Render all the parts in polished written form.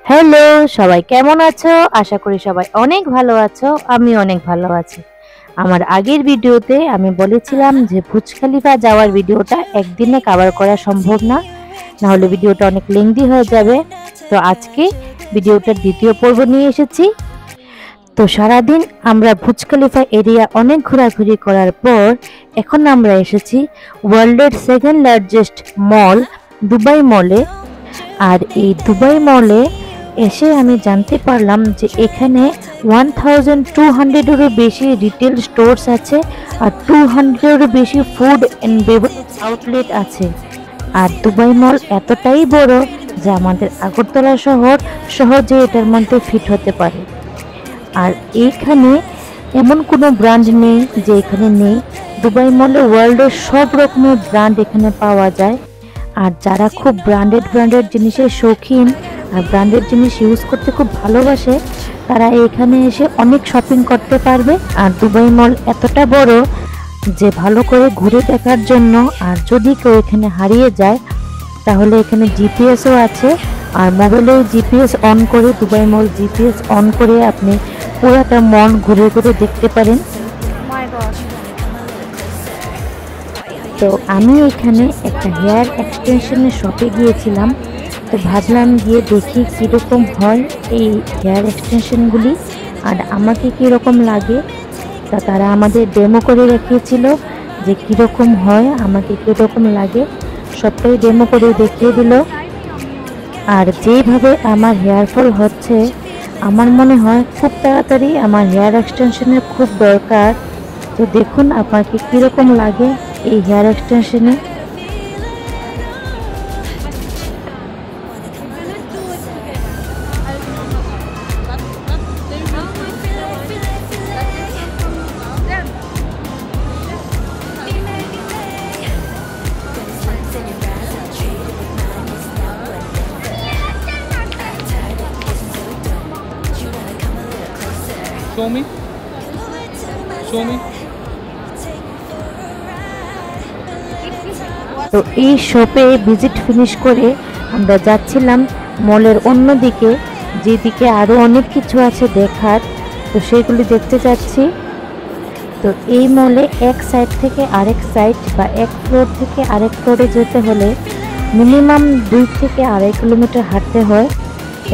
Hello, সবাই কেমন আছো? আশা করি সবাই অনেক ভালো আছো। আমি অনেক ভালো আছি। আমার আগের ভিডিওতে আমি বলেছিলাম যে বুর্জ খলিফা যাওয়ার ভিডিওটা একদিনে কভার করা সম্ভব না, না হলে ভিডিওটা অনেক লেংদি হয়ে যাবে। তো আজকে ভিডিওটার দ্বিতীয় পর্ব নিয়ে এসেছি। তো সারাদিন আমরা বুর্জ খলিফা এরিয়া অনেক ঘোরাঘুরি করার পর এখন আমরা এসেছি ওয়ার্ল্ডের সেকেন্ড লার্জেস্ট মল দুবাই মলে। আর এই দুবাই মলে এসে আমি জানতে পারলাম যে এখানে 1200-এরও বেশি রিটেল স্টোরস আছে আর 200-এরও বেশি ফুড অ্যান্ড বেভারেজ আউটলেট আছে। আর দুবাই মল এতটাই বড় যে আমাদের আগরতলা শহর সহজে এটার মধ্যে ফিট হতে পারে। আর এইখানে এমন কোনো ব্র্যান্ড নেই যে এখানে নেই। দুবাই মলে ওয়ার্ল্ডের সব রকমের ব্র্যান্ড এখানে পাওয়া যায়। আর যারা খুব ব্র্যান্ডেড জিনিসের শৌখিন আর ব্র্যান্ডেড জিনিস ইউজ করতে খুব ভালোবাসে তারা এখানে এসে অনেক শপিং করতে পারবে। আর দুবাই মল এতটা বড় যে ভালো করে ঘুরে দেখার জন্য, আর যদি কেউ এখানে হারিয়ে যায় তাহলে এখানে জিপিএসও আছে। আর মোবাইলেও জিপিএস অন করে, দুবাই মল জিপিএস অন করে আপনি পুরোটা মল ঘুরে ঘুরে দেখতে পারেন। তো আমি এখানে একটা হেয়ার এক্সটেনশনের শপে গিয়েছিলাম। তো ভাবলাম গিয়ে দেখি কীরকম হয় এই হেয়ার এক্সটেনশনগুলি আর আমাকে কীরকম লাগে। তা তারা আমাদের ডেমো করে রেখেছিল যে কীরকম হয়, আমাকে কীরকম লাগে, সবটাই ডেমো করে দেখিয়ে দিল। আর যেভাবে আমার হেয়ার ফল হচ্ছে আমার মনে হয় খুব তাড়াতাড়ি আমার হেয়ার এক্সটেনশনের খুব দরকার। তো দেখুন আপনাকে কীরকম লাগে এই hair এক্সটেনশনে। Show me. Show me. তো এই শপে ভিজিট ফিনিশ করে আমরা যাচ্ছিলাম মলের অন্য দিকে, যেদিকে আরও অনেক কিছু আছে দেখার। তো সেগুলি দেখতে যাচ্ছি। তো এই মলে এক সাইড থেকে আরেক সাইড বা এক ফ্লোর থেকে আরেক ফ্লোরে যেতে হলে মিনিমাম 2 থেকে 2.5 কিলোমিটার হাঁটতে হয়।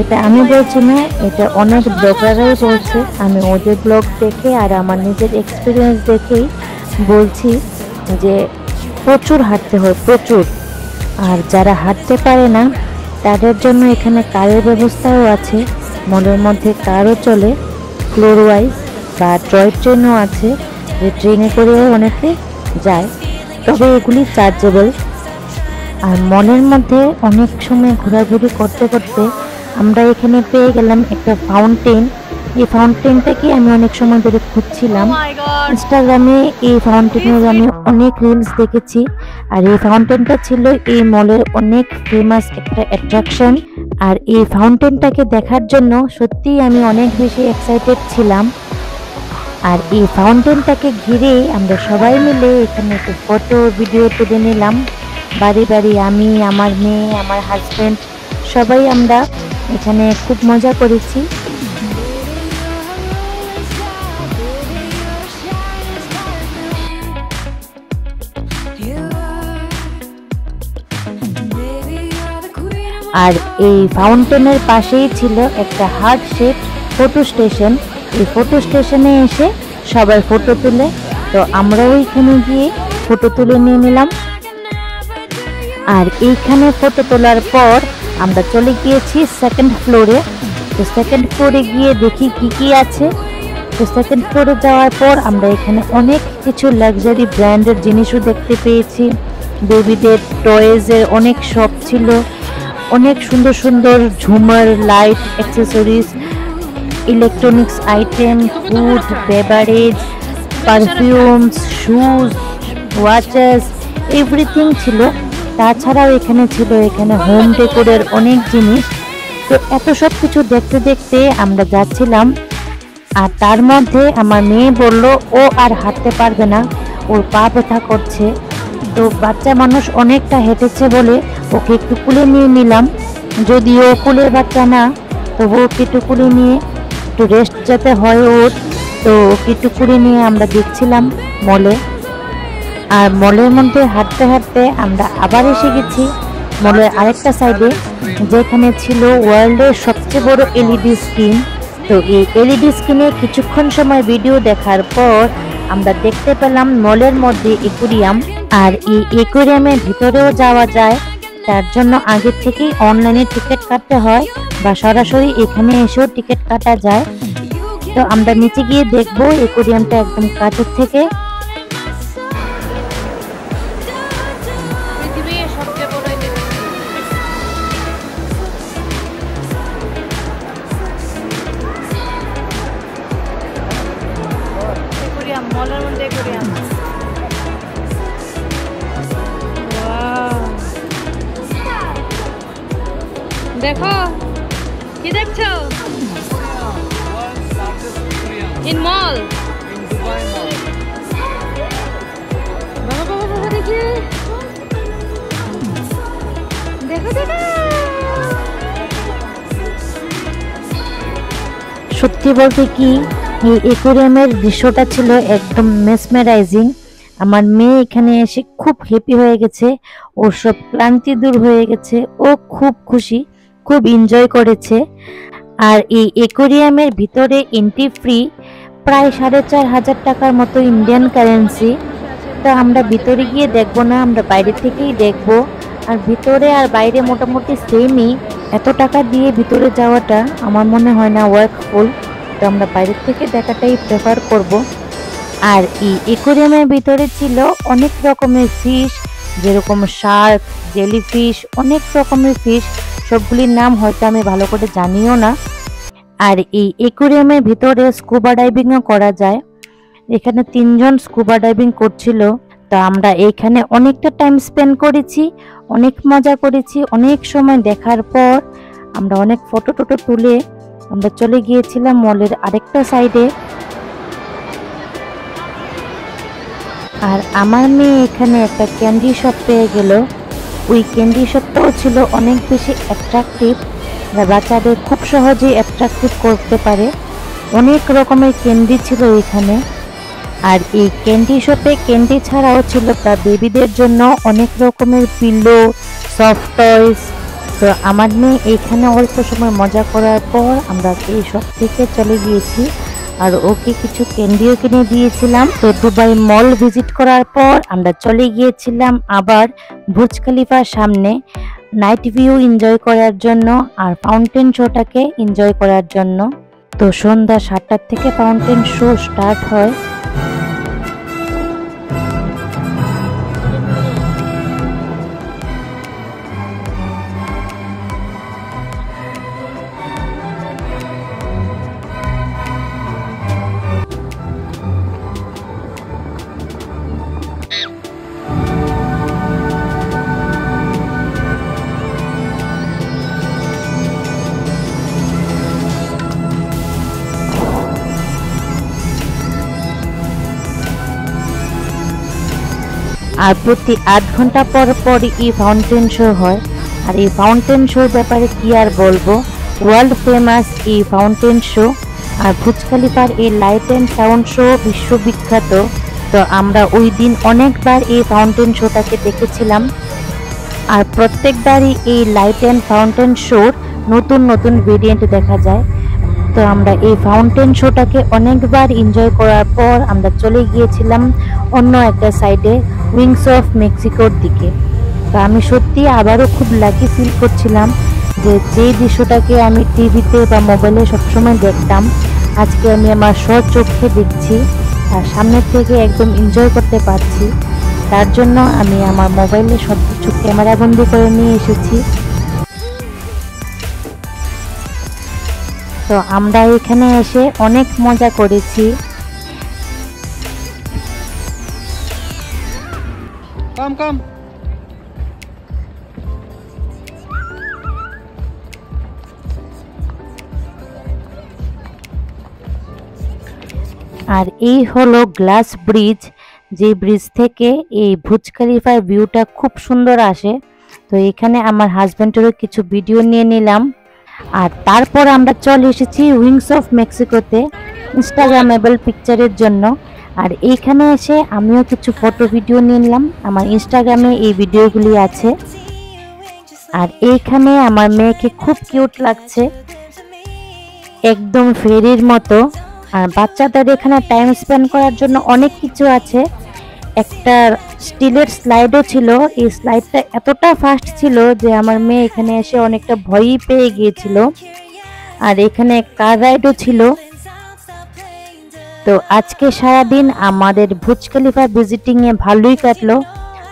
এটা আমি বলছি না, এটা অনেক ব্লগাররাই বলছে। আমি ওদের ব্লগ দেখে আর আমার নিজের এক্সপিরিয়েন্স দেখেই বলছি যে প্রচুর হাঁটতে হয়, প্রচুর। আর যারা হাঁটতে পারে না তাদের জন্য এখানে কারের ব্যবস্থাও আছে। মলের মধ্যে কারও চলে ফ্লোর ওয়াইজ, বা টয় ট্রেনও আছে যে ট্রেনে করেও অনেকে যায়, তবে এগুলি চার্জেবল। আর মলের মধ্যে অনেক সময় ঘোরাঘুরি করতে করতে আমরা এখানে পেয়ে গেলাম একটা ফাউন্টেন। এই ফাউন্টেনটাকে আমি অনেক সময় ধরে খুঁজছিলাম। ইনস্টাগ্রামে এই ফাউন্টেনের আমি অনেক রিলস দেখেছি। আর এই ফাউন্টেনটা ছিল এই মলের অনেক ফেমাস একটা অ্যাট্রাকশন। আর এই ফাউন্টেনটাকে দেখার জন্য সত্যিই আমি অনেক বেশি এক্সাইটেড ছিলাম। আর এই ফাউন্টেনটাকে ঘিরে আমরা সবাই মিলে এখানে একটু ফটো ভিডিও তুলে নিলাম। বাড়ি বাড়ি আমি, আমার মেয়ে, আমার হাজব্যান্ড সবাই আমরা এখানে খুব মজা করেছি। আর এই ফাউন্টেনের পাশেই ছিল একটা হার্ট শেপ ফটো স্টেশন। এই ফটো স্টেশনে এসে সবাই ফটো তুলে, তো আমরাও এখানে গিয়ে ফটো তুলে নিয়ে নিলাম। আর এইখানে ফটো তোলার পর আমরা চলে গিয়েছি সেকেন্ড ফ্লোরে। তো সেকেন্ড ফ্লোরে গিয়ে দেখি কি আছে। তো সেকেন্ড ফ্লোরে যাওয়ার পর আমরা এখানে অনেক কিছু লাক্সারি ব্র্যান্ডের জিনিসও দেখতে পেয়েছি। বেবিদের টয়েজের অনেক শপ ছিল, অনেক সুন্দর সুন্দর ঝুমার, light, accessories, electronics item, food, beverage, perfumes, shoes, watches, everything ছিল। তাছাড়াও এখানে ছিল হোম ডেকোরের অনেক জিনিস। তো এত সব কিছু দেখতে দেখতে আমরা যাচ্ছিলাম। আর তার মধ্যে আমার মেয়ে বলল ও আর হাঁটতে পারবে না, ওর পা ব্যথা করছে। তো বাচ্চা মানুষ অনেকটা হেঁটেছে বলে ওকে একটু কুলে নিয়ে নিলাম, যদিও কুলের বাচ্চা না, তবু কিটুকুলি নিয়ে একটু রেস্ট যাতে হয় ওর, তো কিটুকুলি নিয়ে আমরা দেখছিলাম মলে। আর মলের মধ্যে হাঁটতে হাঁটতে আমরা আবার এসে গেছি মলের আরেকটা সাইডে, যেখানে ছিল ওয়ার্ল্ডের সবচেয়ে বড় এলইডি স্ক্রিন। তো এই এলইডি স্ক্রিনে কিছুক্ষণ সময় ভিডিও দেখার পর আমরা দেখতে পেলাম মলের মধ্যে অ্যাকুয়ারিয়াম। আর এই অ্যাকুয়ারিয়ামের ভিতরেও যাওয়া যায়, তার জন্য আগে থেকেই অনলাইনে টিকিট কাটতে হয় বা সরাসরি এখানে এসেও টিকিট কাটা যায়। তো আমরা নিচে গিয়ে দেখবো অ্যাকুয়ারিয়ামটা একদম কাছের থেকে। মলের মধ্যে অ্যাকুয়ারিয়াম। দেখো কি দেখছো? ইন মল, বাবা বাবা বাবা দেখি, দেখো দেখো। সত্যি বলতে কি এই অ্যাকুয়ারিয়ামের দৃশ্যটা ছিল একদম মেসমেরাইজিং। আমার মেয়ে এখানে এসে খুব হ্যাপি হয়ে গেছে, ওর সব ক্লান্তি দূর হয়ে গেছে, ও খুব খুশি, খুব এনজয় করেছে। আর এই অ্যাকুয়ারিয়ামের ভিতরে এন্ট্রি ফ্রি, প্রায় 4,500 টাকার মতো ইন্ডিয়ান কারেন্সি। তো আমরা ভিতরে গিয়ে দেখবো না, আমরা বাইরে থেকেই দেখবো। আর ভিতরে আর বাইরে মোটামুটি সেমই, এত টাকা দিয়ে ভিতরে যাওয়াটা আমার মনে হয় না ওয়ার্কফুল। তো আমরা বাইরে থেকে দেখাটাই প্রেফার করব। আর এই অ্যাকুয়ারিয়ামের ভিতরে ছিল অনেক রকমের ফিশ, যেরকম শার্ক, জেলিফিশ, অনেক রকমের ফিশ, সবগুলির নাম হয়তো আমি ভালো করে জানিও না। আর এই অ্যাকুয়ারিয়ামের ভিতরে স্কুবা ডাইভিংও করা যায়। এখানে 3 জন স্কুবা ডাইভিং করছিল। তো আমরা এইখানে অনেকটা টাইম স্পেন্ড করেছি, অনেক মজা করেছি। অনেক সময় দেখার পর আমরা অনেক ফটো টটো তুলে আমরা চলে গিয়েছিলাম মলের আরেকটা সাইডে। আর আমার মেয়ে এখানে একটা ক্যান্ডি শপ পেয়ে গেল। ওই ক্যান্ডি শপটাও ছিল অনেক বেশি অ্যাট্রাকটিভ, বাচ্চাদের খুব সহজেই অ্যাট্রাকটিভ করতে পারে। অনেক রকমের ক্যান্ডি ছিল এখানে। আর এই ক্যান্ডি শপে ক্যান্ডি ছাড়াও ছিল তার বেবিদের জন্য অনেক রকমের পিলো, সফট টয়স। তো আমার মেয়ে এইখানে অল্প সময় মজা করার পর আমরা এই শপ থেকে চলে গিয়েছি, আর ওকে কিছু ক্যান্ডিও কিনে দিয়েছিলাম। তো দুবাই মল ভিজিট করার পর আমরা চলে গিয়েছিলাম আবার বুর্জ খলিফার সামনে নাইট ভিউ এনজয় করার জন্য আর ফাউন্টেন শোটাকে এনজয় করার জন্য। তো সন্ধ্যা 7টার থেকে ফাউন্টেন শো স্টার্ট হয়। আর প্রতি 8 ঘন্টা পর পর এই ফাউন্টেন শো হয়। আর এই ফাউন্টেন শোর ব্যাপারে কি আর বলবো, ওয়ার্ল্ড ফেমাস এই ফাউন্টেন শো। আর বুর্জ খলিফার এই লাইট অ্যান্ড সাউন্ড শো বিশ্ববিখ্যাত। তো আমরা ওই দিন অনেকবার এই ফাউন্টেন শোটাকে দেখেছিলাম। আর প্রত্যেকবারই এই লাইট অ্যান্ড ফাউন্টেন শোর নতুন নতুন ভেরিয়েন্ট দেখা যায়। তো আমরা এই ফাউন্টেন শোটাকে অনেকবার এনজয় করার পর আমরা চলে গিয়েছিলাম অন্য একটা সাইডে, উইংস অফ মেক্সিকোর দিকে। তো আমি সত্যি আবারও খুব লাকি ফিল করছিলাম যে দৃশ্যটাকে আমি টিভিতে বা মোবাইলে সবসময় দেখতাম, আজকে আমি আমার স্বচক্ষে দেখছি আর সামনের থেকে একদম এনজয় করতে পারছি। তার জন্য আমি আমার মোবাইলে সব কিছু ক্যামেরাবন্দি করে নিয়ে এসেছি। তো আমরা এখানে এসে অনেক মজা করেছি। আর এই হলো গ্লাস ব্রিজ, যে ব্রিজ থেকে এই বুর্জ খলিফার ভিউটা খুব সুন্দর আসে। তো এখানে আমার হাজবেন্ডেরও কিছু ভিডিও নিয়ে নিলাম। আর তারপর আমরা চলে এসেছি উইংস অফ মেক্সিকোতে ইনস্টাগ্রামেবল পিকচারের জন্য। আর এইখানে এসে আমিও কিছু ফটো ভিডিও নিলাম, আমার ইনস্টাগ্রামে এই ভিডিওগুলি আছে। আর এইখানে আমার মেয়েকে খুব কিউট লাগছে, একদম ফেরির মতো। আর বাচ্চাদের এখানে টাইম স্পেন্ড করার জন্য অনেক কিছু আছে। একটা স্টিলের স্লাইডও ছিল, এই স্লাইডটা এতটা ফাস্ট ছিল যে আমার মেয়ে এখানে এসে অনেকটা ভয়ই পেয়ে গিয়েছিল। আর এখানে কার রাইডও ছিল। তো আজকে সারাদিন আমাদের বুর্জ খলিফা ভিজিটিংয়ে ভালোই কাটলো।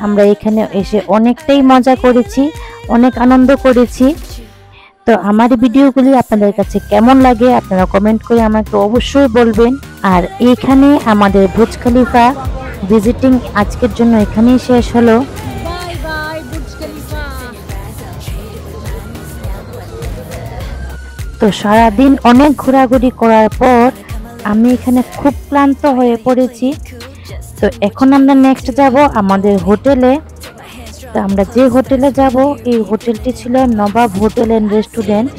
আমরা এখানে এসে অনেকটাই মজা করেছি, অনেক আনন্দ করেছি। তো আমার ভিডিওগুলি আপনাদের কাছে কেমন লাগে আপনারা কমেন্ট করে আমাকে অবশ্যই বলবেন। আর এইখানে আমাদের বুর্জ খলিফা ভিজিটিং আজকের জন্য এখানেই শেষ হলো। Bye bye Burj Khalifa. তো সারাদিন অনেক ঘোরাঘুরি করার পর আমি এখানে খুব ক্লান্ত হয়ে পড়েছি। তো এখন আমরা নেক্সট যাব আমাদের হোটেলে। তো আমরা যে হোটেলে যাব এই হোটেলটি ছিল নবাব হোটেল অ্যান্ড রেস্টুরেন্ট।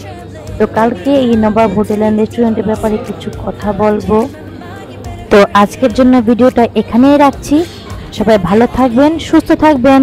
তো কালকে এই নবাব হোটেল অ্যান্ড রেস্টুরেন্টের ব্যাপারে কিছু কথা বলবো। তো আজকের জন্য ভিডিওটা এখানেই রাখছি। সবাই ভালো থাকবেন, সুস্থ থাকবেন।